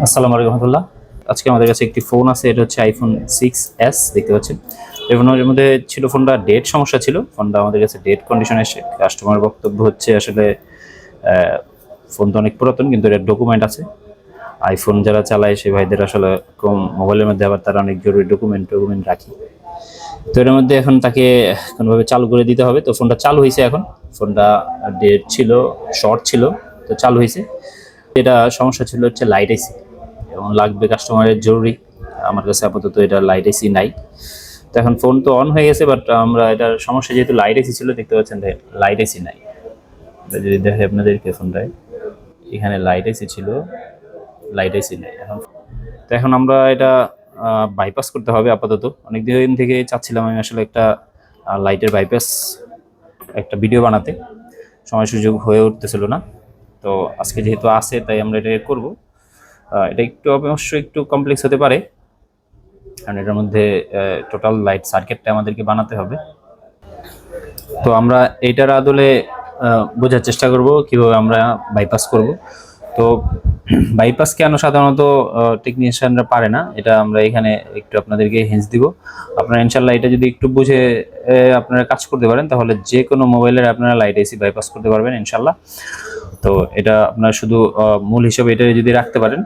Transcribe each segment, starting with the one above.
আসসালামু আলাইকুম রহমতুল্লাহ। আজকে আমাদের কাছে একটি ফোন আছে, এটা হচ্ছে আইফোন 6s দেখতে পাচ্ছেন। এই ফোনের মধ্যে ছিল ফোনটা ডেট সমস্যা ছিল, ফোনটা আমাদের কাছে ডেট কন্ডিশনে এসে কাস্টমার বক্তব্য হচ্ছে আসলে ফোন তো অনেক পুরাতন কিন্তু এর ডকুমেন্ট আছে। আইফোন যারা চালায় সেই ভাইদের আসলে কম মোবাইলের মধ্যে আবার তারা অনেক জরুরি ডকুমেন্ট রাখি। তো এর মধ্যে এখন তাকে কোনোভাবে চালু করে দিতে হবে। তো ফোনটা চালু হয়েছে, এখন ফোনটা ডেট ছিল, শর্ট ছিল, তো চালু হয়েছে। এটা সমস্যা ছিল হচ্ছে লাইট আইসি, এবং লাগবে কাস্টমারের জরুরি। আমার কাছে আপাতত এটা লাইট আইসি নাই। তো এখন ফোন তো অন হয়ে গেছে, বাট আমরা এটার সমস্যা যেহেতু লাইট আইসি ছিল, দেখতে পাচ্ছেন লাইট আইসি নাই। এটা যদি দেখে আপনাদেরকে ফোনটায়, এখানে লাইট আইসি ছিল, লাইট আইসি নাই এখন। তো এখন আমরা এটা বাইপাস করতে হবে আপাতত। অনেক দিন থেকে চাচ্ছিলাম আমি আসলে একটা লাইটের বাইপাস একটা ভিডিও বানাতে, সময় সুযোগ হয়ে উঠতেছিল না। তো আজকে যেহেতু আছে তাই আমরা এটা করব। এটা একটু অবশ্যই একটু কমপ্লেক্স হতে পারে, কারণ এটার মধ্যে টোটাল লাইট সার্কিটটা আমাদেরকে বানাতে হবে। তো আমরা এইটার আদলে বোঝার চেষ্টা করব কিভাবে আমরা বাইপাস করব। তো বাইপাস কেন সাধারণত টেকনিশিয়ানরা পারে না, এটা আমরা এখানে একটু আপনাদেরকে হিন্টস দিব। আপনারা ইনশাল্লাহ এটা যদি একটু বুঝে আপনারা কাজ করতে পারেন, তাহলে যে কোনো মোবাইলের আপনারা লাইট এসি বাইপাস করতে পারবেন ইনশাল্লাহ। তো এটা আপনার শুধু মূল হিসেবে এটা যদি রাখতে পারেন,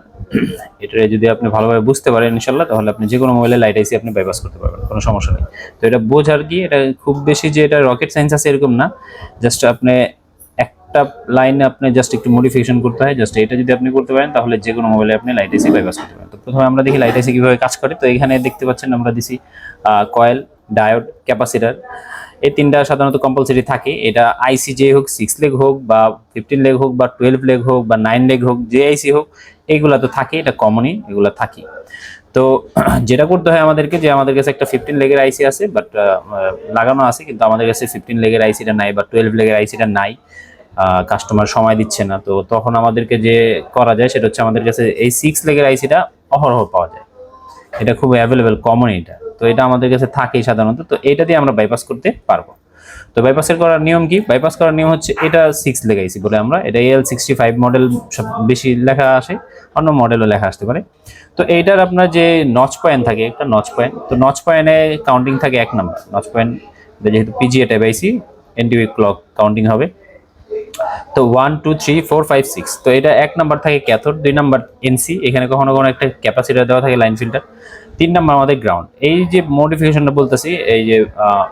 এটা যদি আপনি ভালোভাবে বুঝতে পারেন ইনশাল্লাহ, তাহলে আপনি যে কোনো মোবাইলে লাইট আইসি আপনি বাইপাস করতে পারবেন, কোনো সমস্যা নেই। তো এটা বোঝার কি, এটা খুব বেশি যে এটা রকেট সায়েন্স আছে এরকম না। জাস্ট আপনি একটা লাইনে আপনি জাস্ট একটু মডিফিকেশন করতে হয়, জাস্ট এটা যদি আপনি করতে পারেন তাহলে যে কোনো মোবাইলে আপনি লাইট আইসি বাইপাস করতে পারেন। তো প্রথমে আমরা দেখি লাইট আইসি কীভাবে কাজ করে। তো এখানে দেখতে পাচ্ছেন আমরা দিছি কয়েল, ডায়োড, ক্যাপাসিটার, এই তিনটা সাধারণত কম্পালসারি থাকে। এটা আইসি যে হোক, 6 লেগ হোক বা 15 লেগ হোক বা 12 লেগ হোক বা 9 লেগ হোক, যে আইসি হোক, এইগুলা তো থাকে, এটা কমনই, এগুলা থাকে। তো যেটা করতে হয় আমাদেরকে, যে আমাদের কাছে একটা 15 লেগের আইসি আছে, বাট লাগানো আছে, কিন্তু আমাদের কাছে 15 লেগের আইসিটা নাই বা 12 লেগের আইসিটা নাই, কাস্টমার সময় দিচ্ছে না। তো তখন আমাদেরকে যে করা যায় সেটা হচ্ছে, আমাদের কাছে এই 6 লেগের আইসিটা অহরহ পাওয়া যায়, এটা খুব অ্যাভেলেবেল, কমন এটা। তো এটা আমাদের কাছে থাকেই সাধারণত, তো এটা দিয়ে আমরা বাইপাস করতে পারবো। তো বাইপাসের করার নিয়ম কি? বাইপাস করার নিয়ম হচ্ছে, এটা 6 লেগাইছি বলে আমরা, এটা AL65 মডেল সব বেশি লেখা আসে, অন্য মডেলও লেখা আসতে পারে। তো এইটার আপনার যে নচ পয়েন্ট থাকে, একটা নচ পয়েন্ট, তো নচ পয়েন্টে কাউন্টিং থাকে 1 নাম্বার নচ পয়েন্ট, যেহেতু পিজিএ টাইপ আইসি, এনটিভি ক্লক কাউন্টিং হবে। তো 1 2 3 4 5 6, তো এটা 1 নাম্বার থাকে ক্যাথোড, 2 নাম্বার এনসি, এখানে কখনো কখনো একটা ক্যাপাসিটর দেওয়া থাকে, লাইন ফিল্টার, 3 নাম্বার আমাদের গ্রাউন্ড। এই যে মডিফিকেশনটা বলতেছি, এই যে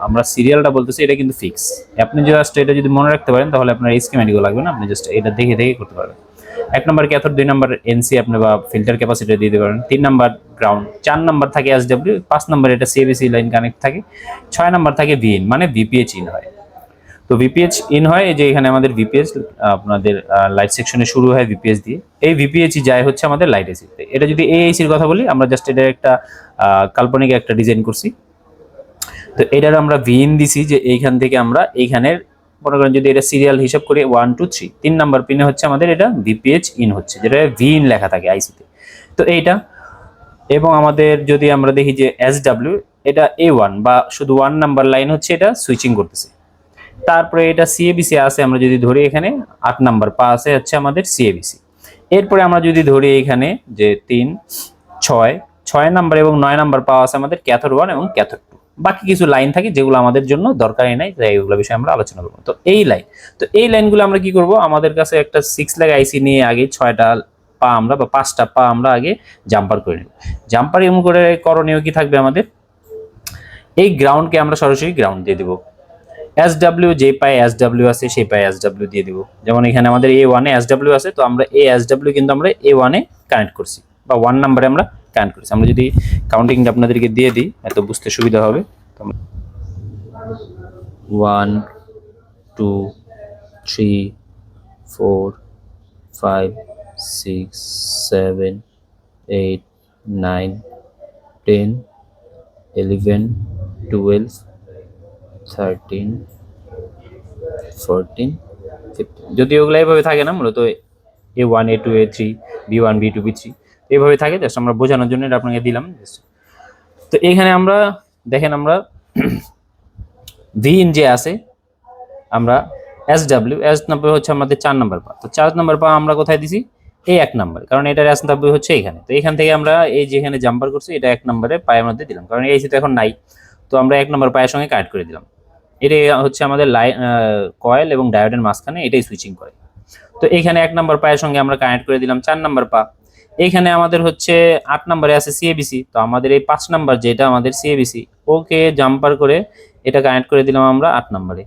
আমরা সিরিয়ালটা বলতেছি, এটা কিন্তু ফিক্স। আপনি জাস্ট এটা যদি মনে রাখতে পারেন, তাহলে আপনার এই স্কিমেটিকও লাগবে না, আপনি জাস্ট এটা দেখে দেখে করতে পারবেন। 1 নাম্বার ক্যাথোড, 2 নাম্বার এনসি আপনি বা ফিল্টার ক্যাপাসিটর দিয়ে দিতে পারেন, 3 নাম্বার গ্রাউন্ড, 4 নাম্বার থাকে এসডব্লিউ, 5 নাম্বার এটা সিএবিসি লাইন কানেক্ট থাকে, 6 নাম্বার থাকে ভিএন, মানে ভিপিএইচ ইন হয়। তো ভিপিএইচ ইন হয়, এই যে এখানে আমাদের ভিপিএইচ আপনাদের লাইট সেকশনে শুরু হয় ভিপিএইচ দিয়ে, এই ভিপিএইচই যায় হচ্ছে আমাদের লাইট এসি। এটা যদি এএইচির কথা বলি, আমরা জাস্ট এটা একটা কাল্পনিক একটা ডিজাইন করছি। তো এটার আমরা ভিন দিছি, যে এইখান থেকে আমরা এইখানের মনে করেন যদি এটা সিরিয়াল হিসাব করি 1 2 3, 3 নাম্বার পিনে হচ্ছে আমাদের এটা ভিপিএইচ ইন হচ্ছে, যেটা ভিন লেখা থাকে আইসিতে। তো এইটা, এবং আমাদের যদি আমরা দেখি যে এসডব্লিউ, এটা A1 বা শুধু 1 নাম্বার লাইন হচ্ছে এটা সুইচিং করতেছে। তারপরে এটা সিএবিসি আছে, আমরা যদি ধরি এখানে 8 নাম্বার পা আছে হচ্ছে আমাদের সিএবিসি। এরপরে আমরা যদি ধরি এখানে যে 3 6 6 নাম্বার এবং 9 নাম্বার পা আছে আমাদের ক্যাথোড 1 এবং ক্যাথোড 2। বাকি কিছু লাইন থাকে যেগুলো আমাদের জন্য দরকারই নাই, তাই এগুলো বিষয়ে আমরা আলোচনা করব। তো এই লাইন, তো এই লাইনগুলো আমরা কি করব, আমাদের কাছে একটা 6 লেগ আইসি নিয়ে আগে 6টা পা আমরা বা 5টা পা আমরা আগে জাম্পার করে নেব। জাম্পার এমন করে করণীয় কি থাকবে আমাদের, এই গ্রাউন্ডকে আমরা সরাসরি গ্রাউন্ড দিয়ে দেব। এসডব্লিউ যে পায়ে এসডব্লিউ আছে সেই পায়ে এসডব্লিউ দিয়ে দিব। যেমন এখানে আমাদের A1 এ এসডব্লিউ আছে, তো আমরা এই এসডব্লিউ কিন্তু আমরা A1 এ কানেক্ট করছি বা 1 নাম্বারে আমরা কানেক্ট করছি। আমরা যদি কাউন্টিংটা আপনাদেরকে দিয়ে দিই, এত বুঝতে সুবিধা হবে। 1 2 3 4 5 6 7 8 9 10 11 12 13 14 15, যদি ওগুলো এইভাবে থাকে না, মূলত A1 A2 A3 B1 B2 B3 এইভাবে থাকে, জাস্ট আমরা বোঝানোর জন্য এটা আপনাকে দিলাম। তো এখানে আমরা দেখেন, আমরা ভিন যে আছে, আমরা এসডব্লিউ এস নাম্বার হচ্ছে আমাদের 4 নাম্বার পা, তো 4 নাম্বার পা আমরা কোথায় দিছি, এই 1 নাম্বার, কারণ এটার আসতে হচ্ছে এখানে। তো এখান থেকে আমরা এই যেখানে জাম্পার করছি এটা 1 নম্বরে পায়ের মধ্যে দিলাম, কারণ এই আইসি তো এখন নাই। তো আমরা 1 নম্বর পায়ের সঙ্গে কানেক্ট করে দিলাম। এটাই হচ্ছে আমাদের লাইন, কয়েল এবং ডায়োডের মাঝখানে এটাই সুইচিং করে। তো এইখানে 1 নম্বর পায়ের সঙ্গে আমরা কানেক্ট করে দিলাম 4 নম্বর পা। এইখানে আমাদের হচ্ছে 8 নম্বরে আছে সিএবিসি, তো আমাদের এই 5 নাম্বার যেটা আমাদের সিএবিসি, ওকে জাম্পার করে এটা কানেক্ট করে দিলাম আমরা 8 নম্বরে।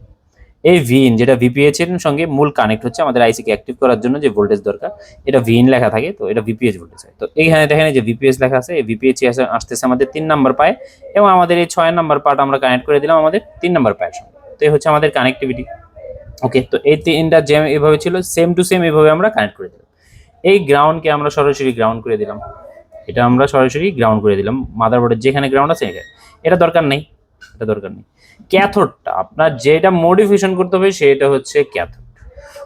এই ভিন যেটা ভিপিএইচ এর সঙ্গে মূল কানেক্ট হচ্ছে আমাদের আইসি কে অ্যাক্টিভ করার জন্য যে ভোল্টেজ দরকার, এটা ভিন লেখা থাকে, তো এটা ভিপিএইচ ভোল্টেজ হয়। তো এইখানে দেখেন যে ভিপিএইচ লেখা আছে, এই ভিপিএইচ আসতেছে আমাদের 3 নাম্বার পায়ে, এবং আমাদের এই 6 নাম্বার পাটা আমরা কানেক্ট করে দিলাম আমাদের 3 নাম্বার পায়ের সঙ্গে। তো এই হচ্ছে আমাদের কানেক্টিভিটি। ওকে, তো এই তিনটা জ্যাম এভাবে ছিল, সেম টু সেম এভাবে আমরা কানেক্ট করে দিলাম। এই গ্রাউন্ডকে আমরা সরাসরি গ্রাউন্ড করে দিলাম, এটা আমরা সরাসরি গ্রাউন্ড করে দিলাম মাদারবোর্ডের যেখানে গ্রাউন্ড আছে এখানে। এটা দরকার নেই, এটা দরকার নেই। ক্যাথোডটা আপনার যেটা মডিফিকেশন করতে হবে সেটা হচ্ছে ক্যাথোড।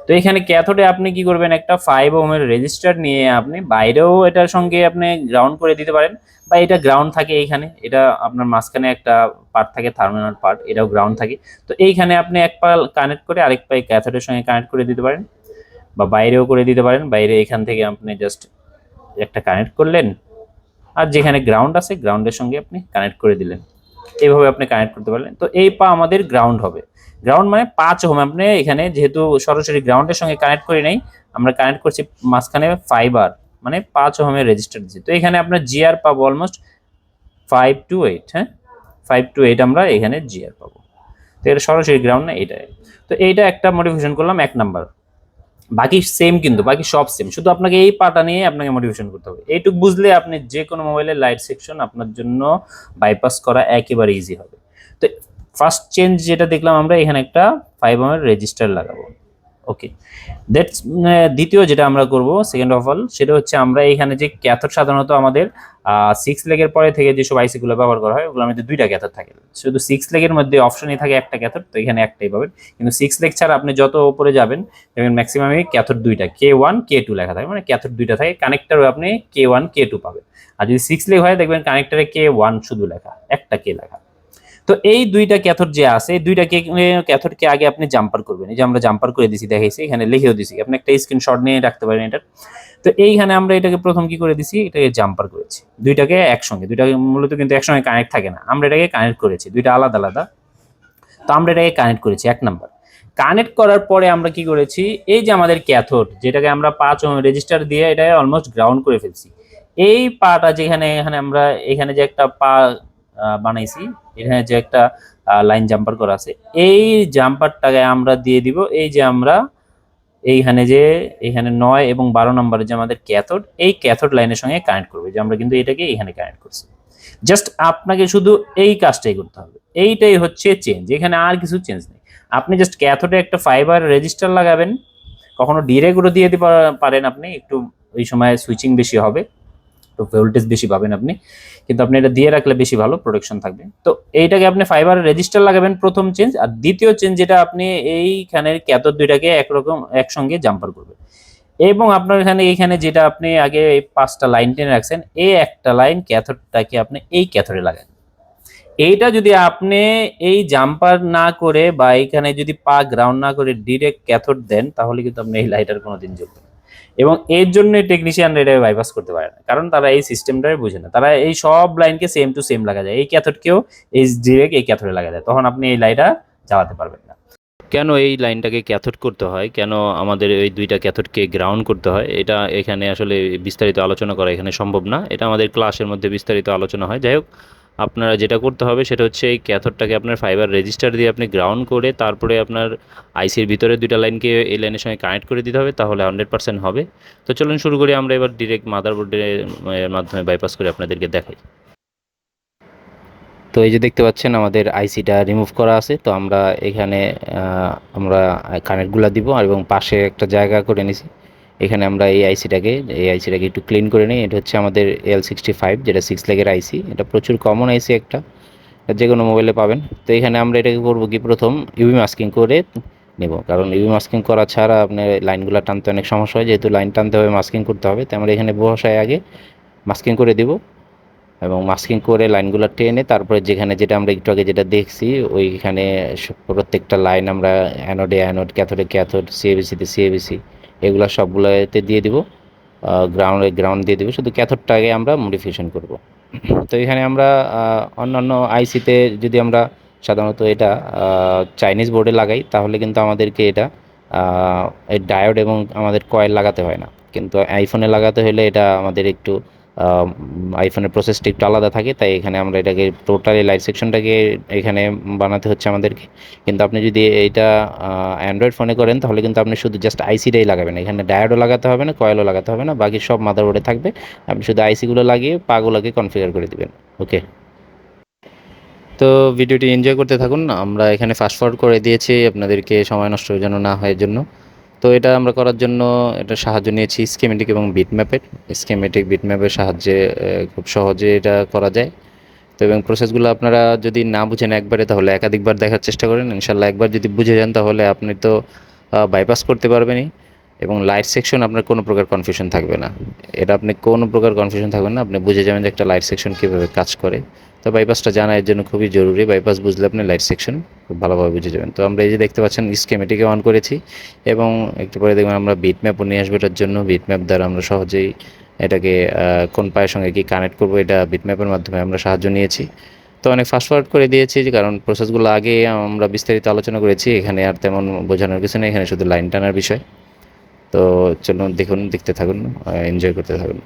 তো এখানে ক্যাথোডে আপনি কি করবেন, একটা 5 ওহমের রেজিস্টার নিয়ে আপনি বাইরেও এটার সঙ্গে আপনি গ্রাউন্ড করে দিতে পারেন, বা এটা গ্রাউন্ড থাকে এইখানে, এটা আপনার মাঝখানে একটা পার্ট থাকে থার্মিনাল পার্ট, এটাও গ্রাউন্ড থাকে। তো এইখানে আপনি এক পা কানেক্ট করে আরেক পায়ে ক্যাথোডের সঙ্গে কানেক্ট করে দিতে পারেন, বা বাইরেও করে দিতে পারেন। বাইরে এখান থেকে আপনি জাস্ট একটা কানেক্ট করলেন, আর যেখানে গ্রাউন্ড আছে গ্রাউন্ডের সঙ্গে আপনি কানেক্ট করে দিলেন, এইভাবে আপনি কানেক্ট করতে পারলেন। তো এই পা আমাদের গ্রাউন্ড হবে। গ্রাউন্ড মানে 5 ওহম, আপনি এখানে যেহেতু সরাসরি গ্রাউন্ডের সঙ্গে কানেক্ট করি নাই, আমরা কানেক্ট করছি মাঝখানে ফাইবার, মানে 5 ওহমের রেজিস্টার দিচ্ছি। তো এখানে আপনার জিআর পাবো অলমোস্ট 5 to 8, হ্যাঁ 5 to 8 আমরা এখানে জিআর পাবো। তো এটা সরাসরি গ্রাউন্ড না, এইটাই। তো এইটা একটা মডিফিকেশন করলাম 1 নাম্বার। বাকি সেম, কিন্তু বাকি সব সেম, শুধু আপনাকে এই পাটা নিয়ে আপনাকে মডিফিকেশন করতে হবে। এইটুকু বুঝলে আপনি যে কোনো মোবাইলের লাইট সেকশন আপনার জন্য বাইপাস করা একেবারে ইজি হবে। তো ফার্স্ট চেঞ্জ যেটা দেখলাম আমরা, এখানে একটা 5 ওহমের রেজিস্টার লাগাবো। ওকে, দ্যাটস দ্বিতীয় যেটা আমরা করব সেকেন্ড অফ অল, সেটা হচ্ছে আমরা এখানে যে ক্যাথোড সাধারণত আমাদের 6 লেগের পরে থেকে যেসব আইসিগুলো ব্যবহার করা হয় ওগুলোর মধ্যে 2টা ক্যাথোড থাকে। শুধু 6 লেগের মধ্যে অপশনই থাকে একটা ক্যাথোড, তো এখানে একটাই পাবেন। কিন্তু 6 লেগ ছাড়া আপনি যত উপরে যাবেন দেখবেন ম্যাক্সিমামই ক্যাথোড 2টা, K1 K2 লেখা থাকে, মানে ক্যাথোড 2টা থাকে। কানেক্টরও আপনি K1 K2 পাবেন। আর যদি 6 লেগ হয় দেখবেন কানেক্টরে K1 শুধু লেখা, একটা K লেখা। তো এই 2টা ক্যাথোড যে আছে, এই 2টা ক্যাথোডকে আগে আপনি জাম্পার করবেন। এই যে আমরা জাম্পার করে দিছি, দেখাইছি এখানে, লিখেও দিছি, আপনি একটা স্ক্রিনশট নিয়ে রাখতে পারেন এটার। তো এইখানে আমরা এটাকে প্রথম কি করে দিছি, এটাকে জাম্পার করেছি দুইটাকে একসঙ্গে। দুইটাকে মূলত কিন্তু একসঙ্গে কানেক্ট থাকে না, আমরা এটাকে কানেক্ট করেছি, দুইটা আলাদা আলাদা। তো আমরা এটাকে কানেক্ট করেছি 1 নাম্বার। কানেক্ট করার পরে আমরা কি করেছি, এই যে আমাদের ক্যাথোড যেটাকে আমরা 5 ওহম রেজিস্টার দিয়ে এটা অলমোস্ট গ্রাউন্ড করে ফেলছি। এই পাটা যেখানে এখানে আমরা এখানে যে একটা পা বানাইছি, এখানে যে একটা লাইন জাম্পার করা আছে, এই জাম্পারটাকে আমরা দিয়ে দিব এই যে আমরা এইখানে যে এখানে 9 এবং 12 নম্বরের যে আমাদের ক্যাথোড, এই ক্যাথোড লাইনের সঙ্গে কানেক্ট করবে, যে আমরা কিন্তু এটাকে এখানে কানেক্ট করছি। জাস্ট আপনাকে শুধু এই কাজটাই করতে হবে, এইটাই হচ্ছে চেঞ্জ, এখানে আর কিছু চেঞ্জ নেই। আপনি জাস্ট ক্যাথোডে একটা ফাইবার রেজিস্টার লাগাবেন, কখনো ডিরেক্টও দিয়ে দিতে পারেন আপনি, একটু ওই সময় সুইচিং বেশি হবে, তো ভোল্টেজ বেশি পাবেন আপনি, কিন্তু আপনি এটা দিয়ে রাখলে বেশি ভালো প্রোটেকশন থাকবে। তো এইটাকে আপনি ফাইবার রেজিস্টার লাগাবেন প্রথম চেঞ্জ। আর দ্বিতীয় চেঞ্জ যেটা, আপনি এইখানের ক্যাথোড দুইটাকে একরকম একসঙ্গে জাম্পার করবেন, এবং আপনার এখানে যেটা আপনি আগে এই 5টা লাইন টেনে রাখছেন, এই একটা লাইন ক্যাথোডটাকে আপনি এই ক্যাথোডে লাগান। এইটা যদি আপনি এই জাম্পার না করে বা এখানে যদি পা গ্রাউন্ড না করে ডিরেক্ট ক্যাথোড দেন, তাহলে কিন্তু আপনি এই লাইটার কোনোদিন জ্বলবে না। এবং এর জন্য টেকনিশিয়ানরা এটা বাইপাস করতে পারে না, কারণ তারা এই সিস্টেমটাই বুঝে না। তারা এই সব লাইনকে সেম টু সেম লাগা যায়, এই ক্যাথোডকেও এই ডিরেক্ট এই ক্যাথোডে লাগা যায়, তখন আপনি এই লাইটটা জ্বালাতে পারবেন না। কেন এই লাইনটাকে ক্যাথোড করতে হয়, কেন আমাদের এই 2টা ক্যাথোডকে গ্রাউন্ড করতে হয়, এটা এখানে আসলে বিস্তারিত আলোচনা করা এখানে সম্ভব না, এটা আমাদের ক্লাসের মধ্যে বিস্তারিত আলোচনা হয়। যাই হোক, আপনারা যেটা করতে হবে সেটা হচ্ছে এই ক্যাথোডটাকে আপনার ফাইবার রেজিস্টার দিয়ে আপনি গ্রাউন্ড করে তারপরে আপনার আইসির ভিতরে 2টা লাইনকে এই লাইনের সঙ্গে কানেক্ট করে দিতে হবে, তাহলে 100% হবে। তো চলুন শুরু করি, আমরা এবার ডিরেক্ট মাদারবোর্ডের মাধ্যমে বাইপাস করে আপনাদেরকে দেখাই। তো এই যে দেখতে পাচ্ছেন আমাদের আইসিটা রিমুভ করা আছে। তো আমরা এখানে আমরা কানেক্টগুলো দিব, এবং পাশে একটা জায়গা করে নিছি, এখানে আমরা এই আইসিটাকে একটু ক্লিন করে নিই। এটা হচ্ছে আমাদের L65, যেটা 6 লেগের আইসি, এটা প্রচুর কমন আইসি একটা, যে কোনো মোবাইলে পাবেন। তো এখানে আমরা এটাকে করবো কি, প্রথম ইউভি মাস্কিং করে নেব, কারণ ইউভি মাস্কিং করা ছাড়া আপনার লাইনগুলো টানতে অনেক সমস্যা হয়, যেহেতু লাইন টানতে হবে মাস্কিং করতে হবে। তো আমরা এখানে বসায় আগে মাস্কিং করে দিব, এবং মাস্কিং করে লাইনগুলো টেনে তারপরে যেখানে যেটা আমরা একটু আগে যেটা দেখছি ওইখানে প্রত্যেকটা লাইন আমরা অ্যানোডে অ্যানোড, ক্যাথোডে ক্যাথোড, সিএবিসিতে সিএবিসি, এগুলো সবগুলোতে দিয়ে দিব। গ্রাউন্ড দিয়ে দেবে, শুধু ক্যাথোডটাকে আমরা মডিফিকেশন করব। তো এখানে আমরা অন্যান্য আইসিতে যদি আমরা সাধারণত এটা চাইনিজ বোর্ডে লাগাই তাহলে কিন্তু আমাদেরকে এটা এই ডায়োড এবং আমাদের কয়েল লাগাতে হয় না, কিন্তু আইফোনে লাগাতে হলে এটা আমাদের একটু আইফোনের প্রসেসটা একটু আলাদা থাকে, তাই এখানে আমরা এটাকে টোটালি লাইট সেকশনটাকে এখানে বানাতে হচ্ছে আমাদেরকে। কিন্তু আপনি যদি এইটা অ্যান্ড্রয়েড ফোনে করেন তাহলে কিন্তু আপনি শুধু জাস্ট আইসিটাই লাগাবেন, এখানে ডায়োডও লাগাতে হবে না, কয়েলও লাগাতে হবে না, বাকি সব মাদারবোর্ডে থাকবে। আপনি শুধু আইসিগুলো লাগিয়ে পাগুলোকে কনফিগার করে দিবেন। ওকে, তো ভিডিওটি এনজয় করতে থাকুন। আমরা এখানে ফাস্ট ফরওয়ার্ড করে দিয়েছি আপনাদেরকে সময় নষ্ট যেন না হয় জন্য। তো এটা আমরা করার জন্য এটা সাহায্য নিয়েছি স্কিমেটিক এবং বিটম্যাপের। স্কিমেটিক বিটম্যাপের সাহায্যে খুব সহজে এটা করা যায়। তো এবং প্রসেসগুলো আপনারা যদি না বুঝেন একবারে তাহলে একাধিকবার দেখার চেষ্টা করেন, ইনশাল্লাহ একবার যদি বুঝে যান তাহলে আপনি তো বাইপাস করতে পারবেনই, এবং লাইট সেকশন আপনার কোনো প্রকার কনফিউশন থাকবে না। এটা আপনি কোনো প্রকার কনফিউশন থাকবে না, আপনি বুঝে যাবেন যে একটা লাইট সেকশন কীভাবে কাজ করে। তো বাইপাসটা জানা এর জন্য খুবই জরুরি, বাইপাস বুঝলে আপনি লাইট সেকশন খুব ভালোভাবে বুঝে যাবেন। তো আমরা এই যে দেখতে পাচ্ছেন স্কেমেটিকে অন করেছি, এবং একটু পরে দেখবেন আমরা বিটম্যাপও নিয়ে আসবো এটার জন্য। বিটম্যাপ দ্বারা আমরা সহজেই এটাকে কোন পায়ের সঙ্গে কি কানেক্ট করবো এটা বিটম্যাপের মাধ্যমে আমরা সাহায্য নিয়েছি। তো অনেক ফাস্ট ফরওয়ার্ড করে দিয়েছি কারণ প্রসেসগুলো আগে আমরা বিস্তারিত আলোচনা করেছি, এখানে আর তেমন বোঝানোর কিছু নেই, এখানে শুধু লাইন টানার বিষয়। তো চলুন দেখুন, দেখতে থাকুন, এনজয় করতে থাকুন।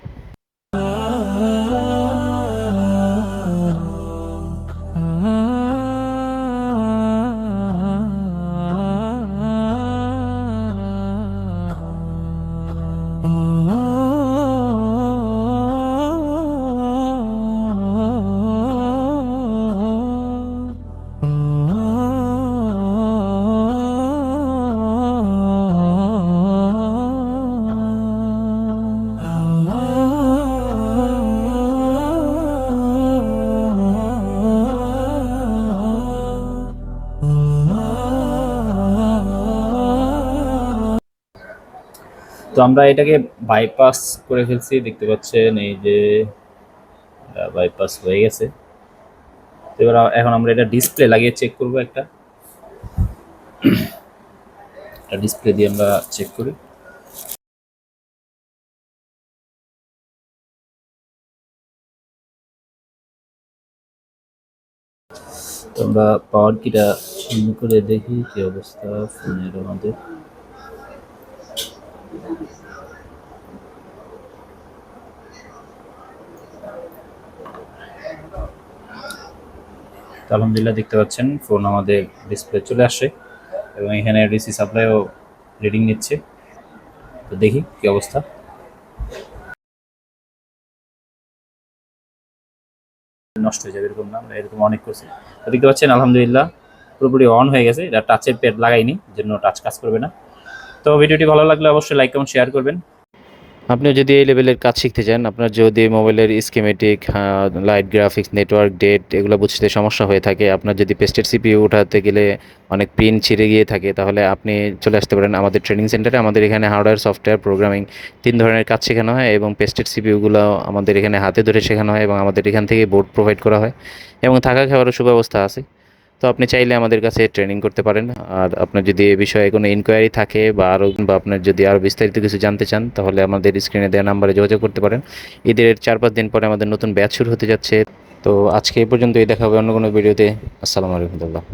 তো আমরা এটাকে বাইপাস করে ফেলছি, দেখতে পাচ্ছেন এই যে বাইপাস হয়ে গেছে। তো এবার এখন আমরা এটা ডিসপ্লে লাগিয়ে চেক করব, একটা ডিসপ্লে দিয়ে আমরা চেক করি। তো আমরা পাওয়ার কিটা অন করে দেখি কি অবস্থা ফোনের আমাদের। তো আলহামদুলিল্লাহ দেখতে পাচ্ছেন ফোন আমাদের ডিসপ্লে চলে আসে, এবং এখানে ডিসি সাপ্লাইও রিডিং নিচ্ছে। তো দেখি কি অবস্থা। নষ্ট হয়ে যাবে এরকম না, আমরা এরকম অনেক করছি। তো দেখতে পাচ্ছেন আলহামদুলিল্লাহ পুরোপুরি অন হয়ে গেছে, এটা টাচের প্যাড লাগাইনি জন্য টাচ কাজ করবে না। তো ভিডিওটি ভালো লাগলে অবশ্যই লাইক কমেন্ট শেয়ার করবেন। আপনি যদি এই লেভেলের কাজ শিখতে চান, আপনার যদি মোবাইলের schematic, light, graphics, network, date এগুলো বুঝতে সমস্যা হয়ে থাকে, আপনার যদি পেস্টেড সিপিইউ উঠাতে গেলে অনেক পিন ছিঁড়ে গিয়ে থাকে, তাহলে আপনি চলে আসতে পারেন আমাদের ট্রেনিং সেন্টারে। আমাদের এখানে হার্ডওয়্যার, সফটওয়্যার, প্রোগ্রামিং 3 ধরনের কাজ শেখানো হয়, এবং পেস্টেড সিপিইউগুলো আমাদের এখানে হাতে ধরে শেখানো হয়, এবং আমাদের এখান থেকে বোর্ড প্রোভাইড করা হয়, এবং থাকা খাওয়ারও সুব্যবস্থা আছে। তো আপনি চাইলে আমাদের কাছে ট্রেনিং করতে পারেন। আর আপনার যদি এ বিষয়ে কোনো ইনকোয়ারি থাকে বা আপনার যদি আরও বিস্তারিত কিছু জানতে চান তাহলে আমাদের স্ক্রিনে দেওয়া নাম্বারে যোগাযোগ করতে পারেন। ঈদের 4-5 দিন পরে আমাদের নতুন ব্যাচ শুরু হতে যাচ্ছে। তো আজকে এই পর্যন্তই, দেখা হবে অন্য কোনো ভিডিওতে। আসসালামু আলাইকুম।